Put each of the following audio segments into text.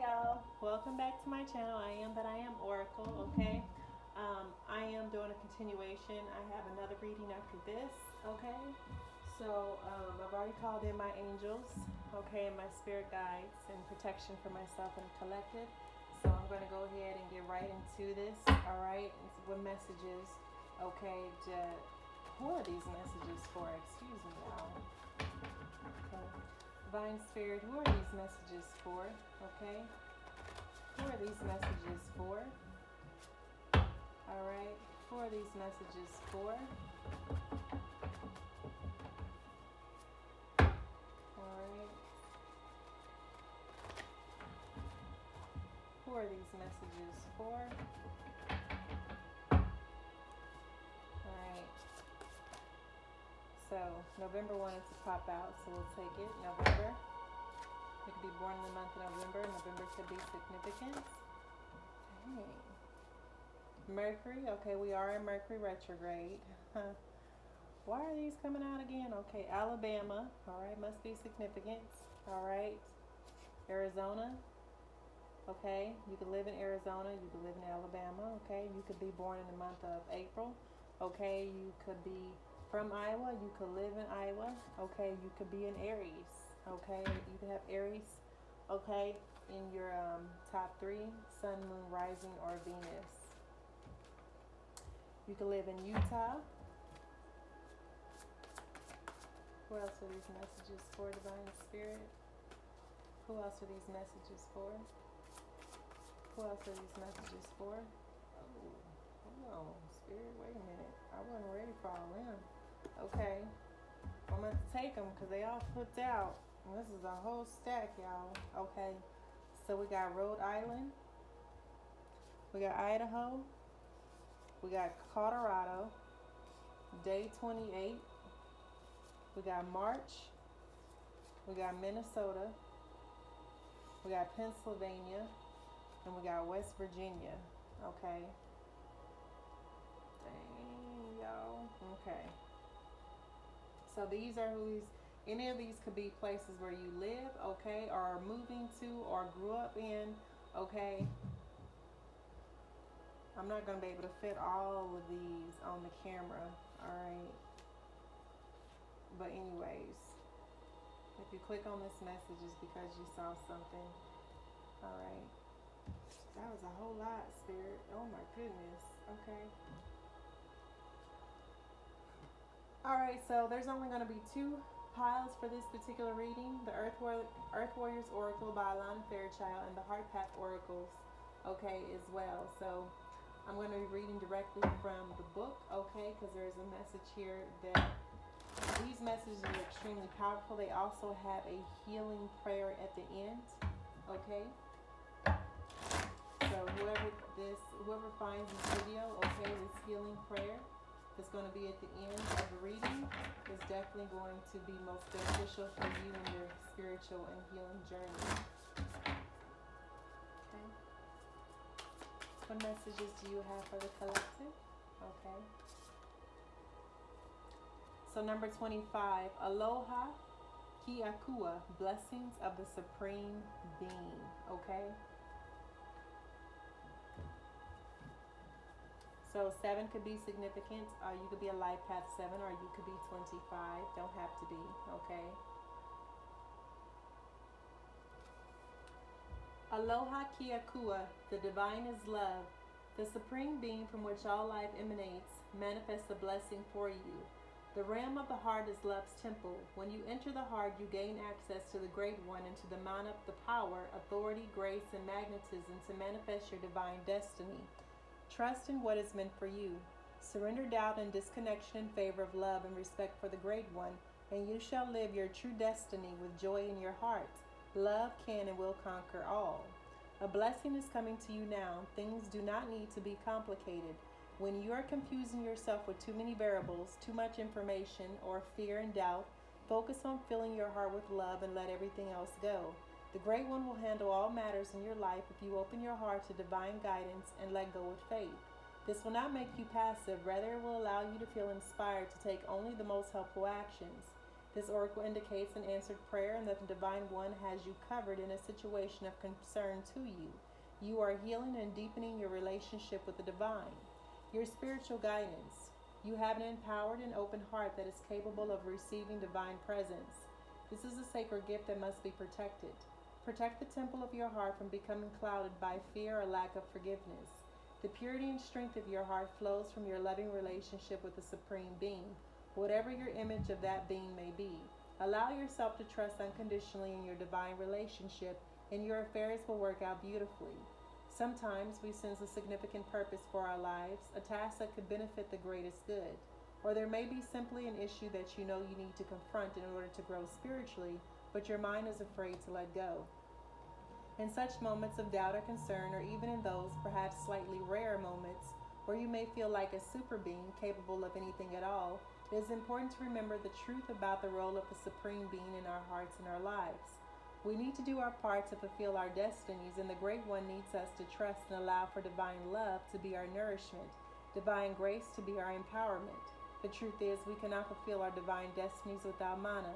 y'all, welcome back to my channel. I am Oracle. Okay, I am doing a continuation. I have another reading after this. Okay, so I've already called in my angels, okay, and my spirit guides and protection for myself and the collective. So I'm going to go ahead and get right into this. All right, with messages. Okay, who are these messages for? Excuse me, y'all. Okay. Divine Spirit, who are these messages for? Okay. Who are these messages for? Alright. Who are these messages for? Alright. Who are these messages for? Alright. So, November wanted to pop out, so we'll take it. November. You could be born in the month of November. November could be significance. Dang. Mercury. Okay, we are in Mercury retrograde. Why are these coming out again? Okay, Alabama. Alright, must be significance. Alright. Arizona. Okay, you could live in Arizona. You could live in Alabama. Okay, you could be born in the month of April. Okay, you could be from Iowa. You could live in Iowa. Okay, you could be in Aries. Okay, you could have Aries, okay, in your top 3, Sun, Moon, Rising, or Venus. You could live in Utah. Who else are these messages for, Divine Spirit? Who else are these messages for? Who else are these messages for? Oh, hold on, Spirit, wait a minute. I wasn't ready for all them. Okay, I'm going to take them because they all flipped out. This is a whole stack, y'all. Okay, so we got Rhode Island, we got Idaho, we got Colorado, day 28, we got March, we got Minnesota, we got Pennsylvania, and we got West Virginia. Okay, dang, y'all. Okay, so these are who's. Any of these could be places where you live, okay, or are moving to, or grew up in, okay. I'm not going to be able to fit all of these on the camera, alright. But anyways, if you click on this message, it's because you saw something, alright. That was a whole lot, Spirit. Oh my goodness, okay. Alright, so there's only going to be 2 piles for this particular reading: the Earth Warriors Oracle by Alana Fairchild and the Heart Path Oracles, okay, as well. So I'm going to be reading directly from the book, okay, because there's a message here that these messages are extremely powerful. They also have a healing prayer at the end, okay. So whoever finds this video, okay, this healing prayer that's going to be at the end of the reading is definitely going to be most beneficial for you in your spiritual and healing journey. Okay. What messages do you have for the collective? Okay. So number 25, Aloha Kiakua, blessings of the Supreme Being. Okay. So 7 could be significant. You could be a life path 7, or you could be 25. Don't have to be, okay? Aloha Kiakua, the divine is love. The supreme being from which all life emanates manifests a blessing for you. The realm of the heart is love's temple. When you enter the heart, you gain access to the Great One and to the mount up the power, authority, grace, and magnetism to manifest your divine destiny. Trust in what is meant for you. Surrender doubt and disconnection in favor of love and respect for the Great One, and you shall live your true destiny with joy in your heart. Love can and will conquer all. A blessing is coming to you now. Things do not need to be complicated. When you are confusing yourself with too many variables, too much information, or fear and doubt, focus on filling your heart with love and let everything else go. The Great One will handle all matters in your life if you open your heart to divine guidance and let go with faith. This will not make you passive, rather it will allow you to feel inspired to take only the most helpful actions. This oracle indicates an answered prayer and that the Divine One has you covered in a situation of concern to you. You are healing and deepening your relationship with the Divine. Your spiritual guidance. You have an empowered and open heart that is capable of receiving divine presence. This is a sacred gift that must be protected. Protect the temple of your heart from becoming clouded by fear or lack of forgiveness. The purity and strength of your heart flows from your loving relationship with the Supreme Being, whatever your image of that being may be. Allow yourself to trust unconditionally in your divine relationship, and your affairs will work out beautifully. Sometimes we sense a significant purpose for our lives, a task that could benefit the greatest good. Or there may be simply an issue that you know you need to confront in order to grow spiritually, but your mind is afraid to let go. In such moments of doubt or concern, or even in those perhaps slightly rare moments where you may feel like a super being capable of anything at all, it is important to remember the truth about the role of the Supreme Being in our hearts and our lives. We need to do our part to fulfill our destinies, and the Great One needs us to trust and allow for divine love to be our nourishment, divine grace to be our empowerment. The truth is, we cannot fulfill our divine destinies without mana.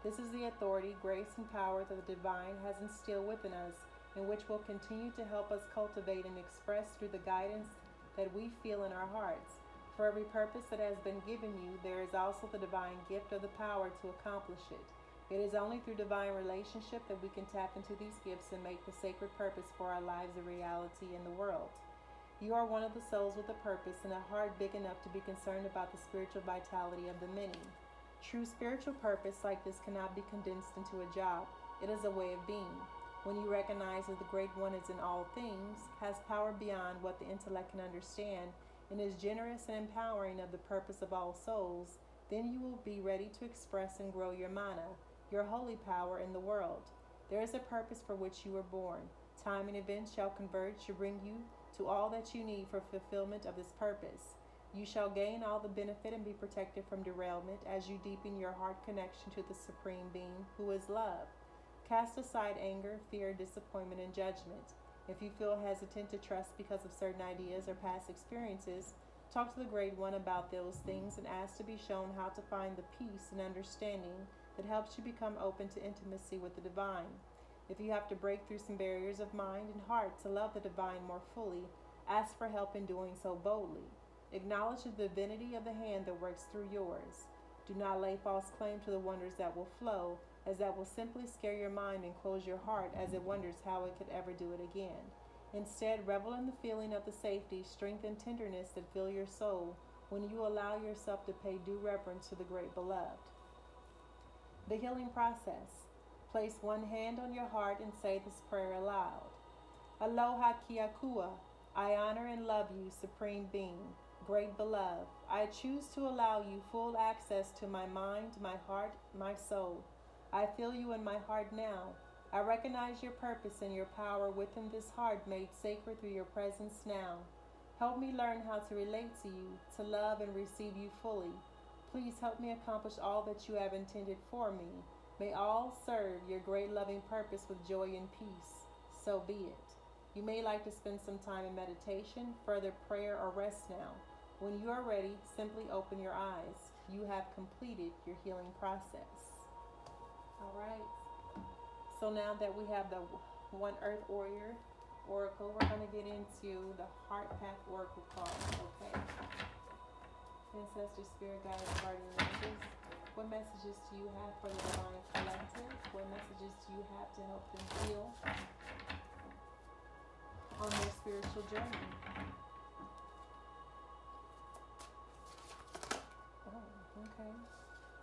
This is the authority, grace, and power that the Divine has instilled within us, and which will continue to help us cultivate and express through the guidance that we feel in our hearts. For every purpose that has been given you, there is also the divine gift of the power to accomplish it. It is only through divine relationship that we can tap into these gifts and make the sacred purpose for our lives a reality in the world. You are one of the souls with a purpose and a heart big enough to be concerned about the spiritual vitality of the many. True spiritual purpose like this cannot be condensed into a job. It is a way of being. When you recognize that the Great One is in all things, has power beyond what the intellect can understand, and is generous and empowering of the purpose of all souls, then you will be ready to express and grow your mana, your holy power in the world. There is a purpose for which you were born. Time and events shall converge to bring you to all that you need for fulfillment of this purpose. You shall gain all the benefit and be protected from derailment as you deepen your heart connection to the Supreme Being, who is love. Cast aside anger, fear, disappointment, and judgment. If you feel hesitant to trust because of certain ideas or past experiences, talk to the Great One about those things and ask to be shown how to find the peace and understanding that helps you become open to intimacy with the Divine. If you have to break through some barriers of mind and heart to love the Divine more fully, ask for help in doing so boldly. Acknowledge the divinity of the hand that works through yours. Do not lay false claim to the wonders that will flow, as that will simply scare your mind and close your heart as it wonders how it could ever do it again. Instead, revel in the feeling of the safety, strength, and tenderness that fill your soul when you allow yourself to pay due reverence to the Great Beloved. The healing process. Place one hand on your heart and say this prayer aloud. Aloha Kiakua. I honor and love you, Supreme Being, Great Beloved. I choose to allow you full access to my mind, my heart, my soul. I feel you in my heart now. I recognize your purpose and your power within this heart made sacred through your presence now. Help me learn how to relate to you, to love and receive you fully. Please help me accomplish all that you have intended for me. May all serve your great loving purpose with joy and peace. So be it. You may like to spend some time in meditation, further prayer, or rest now. When you are ready, simply open your eyes. You have completed your healing process. All right. So now that we have the One Earth Warrior Oracle, we're going to get into the Heart Path Oracle cards, okay? Ancestor, Spirit, Guides, Guardian Angels, what messages do you have for the Divine Collective? What messages do you have to help them heal on their spiritual journey? Oh, okay.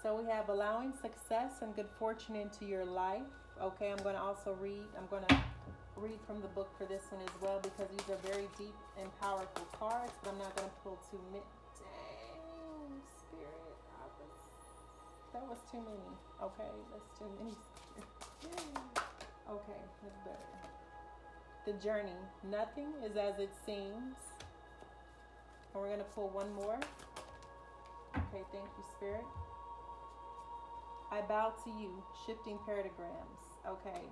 So we have allowing success and good fortune into your life. Okay, I'm going to also read from the book for this one as well, because these are very deep and powerful cards, but I'm not going to pull too many. Dang, Spirit, that was too many. Okay, that's too many. Okay, that's better. The journey. Nothing is as it seems. And we're going to pull one more. Okay, thank you, Spirit. I bow to you, shifting paradigms. Okay.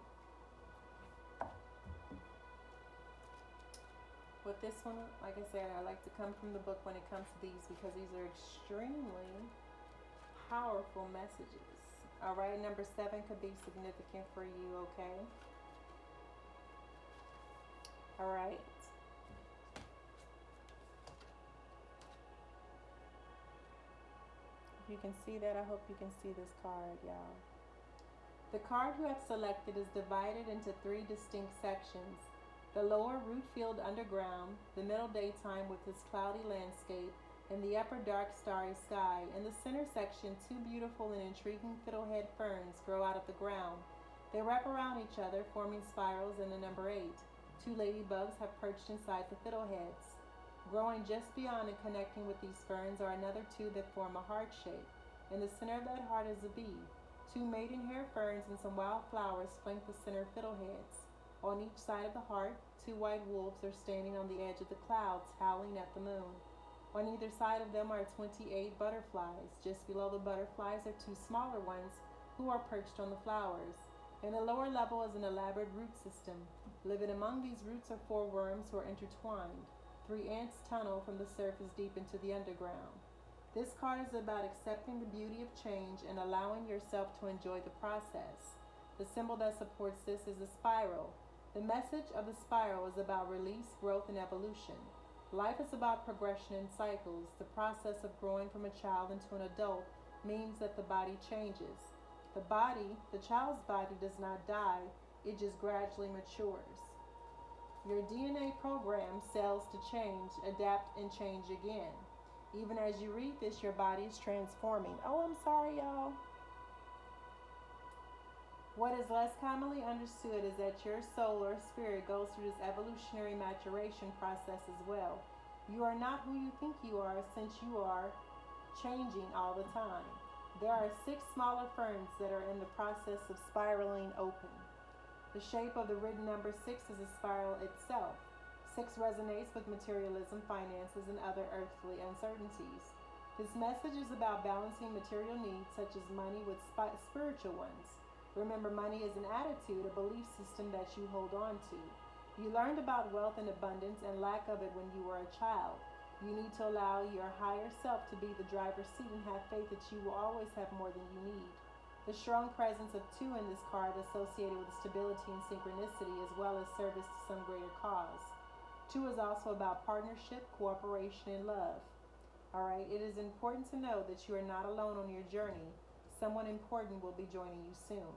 With this one, like I said, I like to come from the book when it comes to these, because these are extremely powerful messages. All right, number 7 could be significant for you, okay? All right. If you can see that, I hope you can see this card, y'all. The card you have selected is divided into 3 distinct sections. The lower root field underground, the middle daytime with its cloudy landscape, and the upper dark starry sky. In the center section, 2 beautiful and intriguing fiddlehead ferns grow out of the ground. They wrap around each other, forming spirals in the number 8. 2 ladybugs have perched inside the fiddleheads. Growing just beyond and connecting with these ferns are another 2 that form a heart shape. In the center of that heart is a bee. 2 maidenhair ferns and some wild flowers flank the center fiddleheads. On each side of the heart, 2 white wolves are standing on the edge of the clouds, howling at the moon. On either side of them are 28 butterflies. Just below the butterflies are 2 smaller ones who are perched on the flowers. In the lower level is an elaborate root system. Living among these roots are 4 worms who are intertwined. 3 ants tunnel from the surface deep into the underground. This card is about accepting the beauty of change and allowing yourself to enjoy the process. The symbol that supports this is a spiral. The message of the spiral is about release, growth, and evolution. Life is about progression and cycles. The process of growing from a child into an adult means that the body changes. The child's body does not die, it just gradually matures. Your DNA programs cells to change, adapt, and change again. Even as you read this, your body is transforming. Oh, I'm sorry, y'all. What is less commonly understood is that your soul or spirit goes through this evolutionary maturation process as well. You are not who you think you are, since you are changing all the time. There are 6 smaller ferns that are in the process of spiraling open. The shape of the written number 6 is a spiral itself. 6 resonates with materialism, finances, and other earthly uncertainties. This message is about balancing material needs such as money with spiritual ones. Remember, money is an attitude, a belief system that you hold on to. You learned about wealth and abundance and lack of it when you were a child. You need to allow your higher self to be the driver's seat and have faith that you will always have more than you need. The strong presence of 2 in this card associated with stability and synchronicity as well as service to some greater cause. 2 is also about partnership, cooperation, and love. Alright, it is important to know that you are not alone on your journey. Someone important will be joining you soon.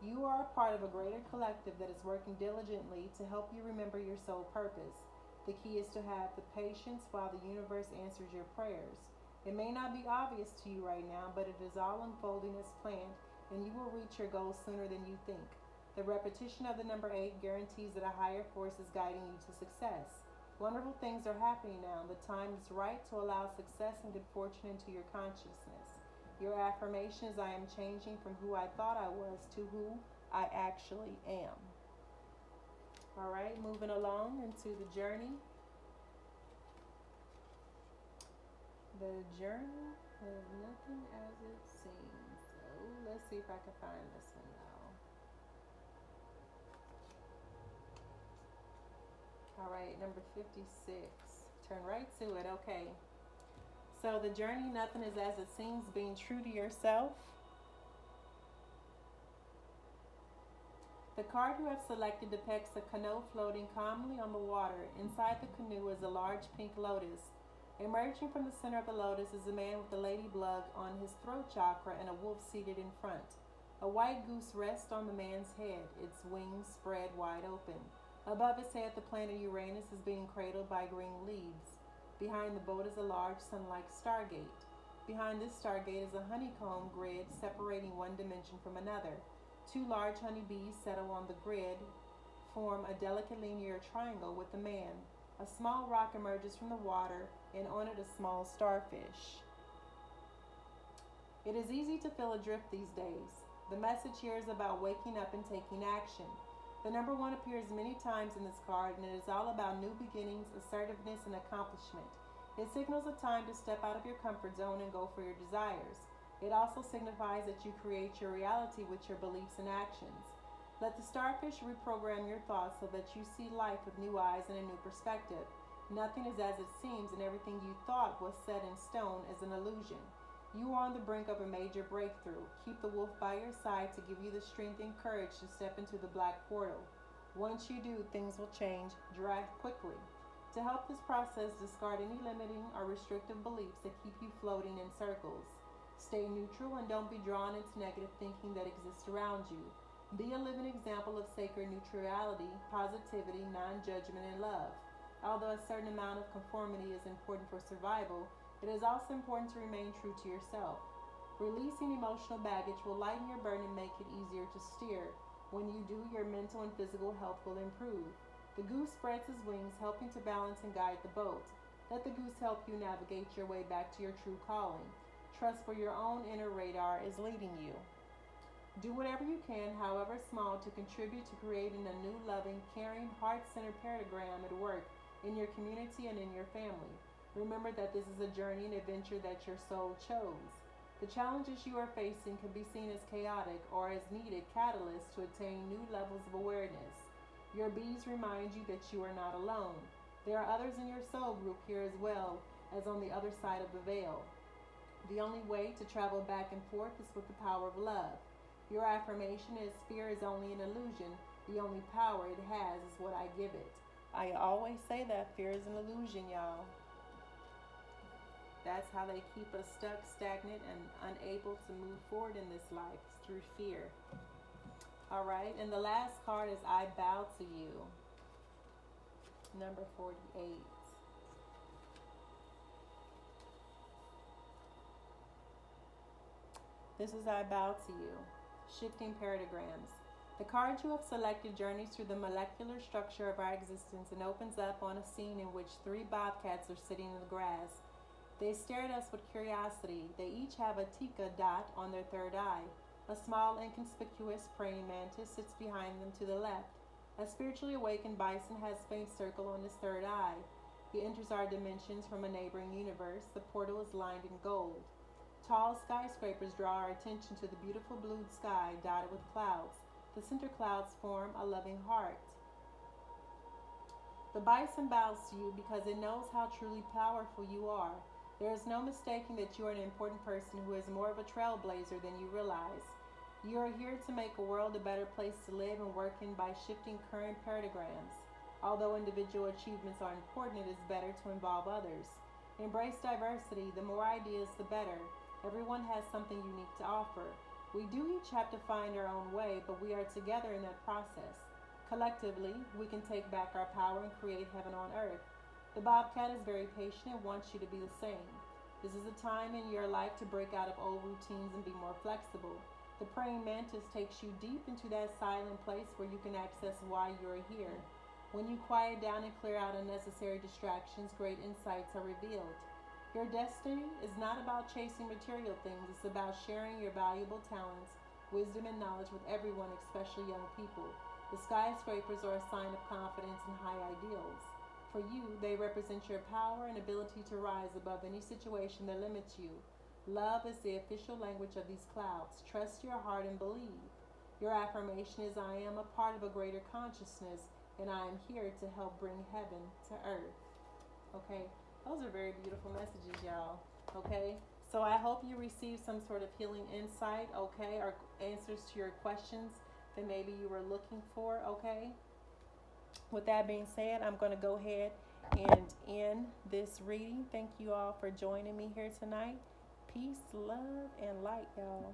You are a part of a greater collective that is working diligently to help you remember your soul purpose. The key is to have the patience while the universe answers your prayers. It may not be obvious to you right now, but it is all unfolding as planned, and you will reach your goals sooner than you think. The repetition of the number 8 guarantees that a higher force is guiding you to success. Wonderful things are happening now. The time is right to allow success and good fortune into your consciousness. Your affirmation is, I am changing from who I thought I was to who I actually am. All right, moving along into the journey. The journey is nothing as it seems. So let's see if I can find this one now. All right, number 56. Turn right to it. Okay. So the journey, nothing is as it seems, being true to yourself. The card you have selected depicts a canoe floating calmly on the water. Inside the canoe is a large pink lotus. Emerging from the center of the lotus is a man with a ladybug on his throat chakra and a wolf seated in front. A white goose rests on the man's head, its wings spread wide open. Above its head, the planet Uranus is being cradled by green leaves. Behind the boat is a large sun-like stargate. Behind this stargate is a honeycomb grid separating one dimension from another. 2 large honeybees settle on the grid, form a delicate linear triangle with the man. A small rock emerges from the water, and on it a small starfish. It is easy to feel adrift these days. The message here is about waking up and taking action. The number 1 appears many times in this card, and it is all about new beginnings, assertiveness, and accomplishment. It signals a time to step out of your comfort zone and go for your desires. It also signifies that you create your reality with your beliefs and actions. Let the starfish reprogram your thoughts so that you see life with new eyes and a new perspective. Nothing is as it seems, and everything you thought was set in stone is an illusion. You are on the brink of a major breakthrough. Keep the wolf by your side to give you the strength and courage to step into the black portal. Once you do, things will change quickly. To help this process, discard any limiting or restrictive beliefs that keep you floating in circles. Stay neutral and don't be drawn into negative thinking that exists around you. Be a living example of sacred neutrality, positivity, non judgment, and love. Although a certain amount of conformity is important for survival, it is also important to remain true to yourself. Releasing emotional baggage will lighten your burden and make it easier to steer. When you do, your mental and physical health will improve. The goose spreads his wings, helping to balance and guide the boat. Let the goose help you navigate your way back to your true calling. Trust where your own inner radar is leading you. Do whatever you can, however small, to contribute to creating a new, loving, caring, heart-centered pentagram at work, in your community, and in your family. Remember that this is a journey and adventure that your soul chose. The challenges you are facing can be seen as chaotic or as needed catalysts to attain new levels of awareness. Your bees remind you that you are not alone. There are others in your soul group here as well as on the other side of the veil. The only way to travel back and forth is with the power of love. Your affirmation is fear is only an illusion. The only power it has is what I give it. I always say that fear is an illusion, y'all. That's how they keep us stuck, stagnant, and unable to move forward in this life, through fear. All right, and the last card is I bow to you. Number 48. This is I bow to you. Shifting pentagrams. The card you have selected journeys through the molecular structure of our existence and opens up on a scene in which 3 bobcats are sitting in the grass. They stare at us with curiosity. They each have a tika dot on their third eye. A small, inconspicuous praying mantis sits behind them to the left. A spiritually awakened bison has a faint circle on his third eye. He enters our dimensions from a neighboring universe. The portal is lined in gold. Tall skyscrapers draw our attention to the beautiful blue sky dotted with clouds. The center clouds form a loving heart. The bison bows to you because it knows how truly powerful you are. There is no mistaking that you are an important person who is more of a trailblazer than you realize. You are here to make a world a better place to live and work in by shifting current paradigms. Although individual achievements are important, it is better to involve others. Embrace diversity. The more ideas, the better. Everyone has something unique to offer. We do each have to find our own way, but we are together in that process. Collectively, we can take back our power and create heaven on earth. The bobcat is very patient and wants you to be the same. This is a time in your life to break out of old routines and be more flexible. The praying mantis takes you deep into that silent place where you can access why you are here. When you quiet down and clear out unnecessary distractions, great insights are revealed. Your destiny is not about chasing material things. It's about sharing your valuable talents, wisdom, and knowledge with everyone, especially young people. The skyscrapers are a sign of confidence and high ideals. For you, they represent your power and ability to rise above any situation that limits you. Love is the official language of these clouds. Trust your heart and believe. Your affirmation is I am a part of a greater consciousness and I am here to help bring heaven to earth. Okay, those are very beautiful messages, y'all. Okay, so I hope you receive some sort of healing insight, okay, or answers to your questions that maybe you were looking for, okay? With that being said, I'm going to go ahead and end this reading. Thank you all for joining me here tonight. Peace, love, and light, y'all.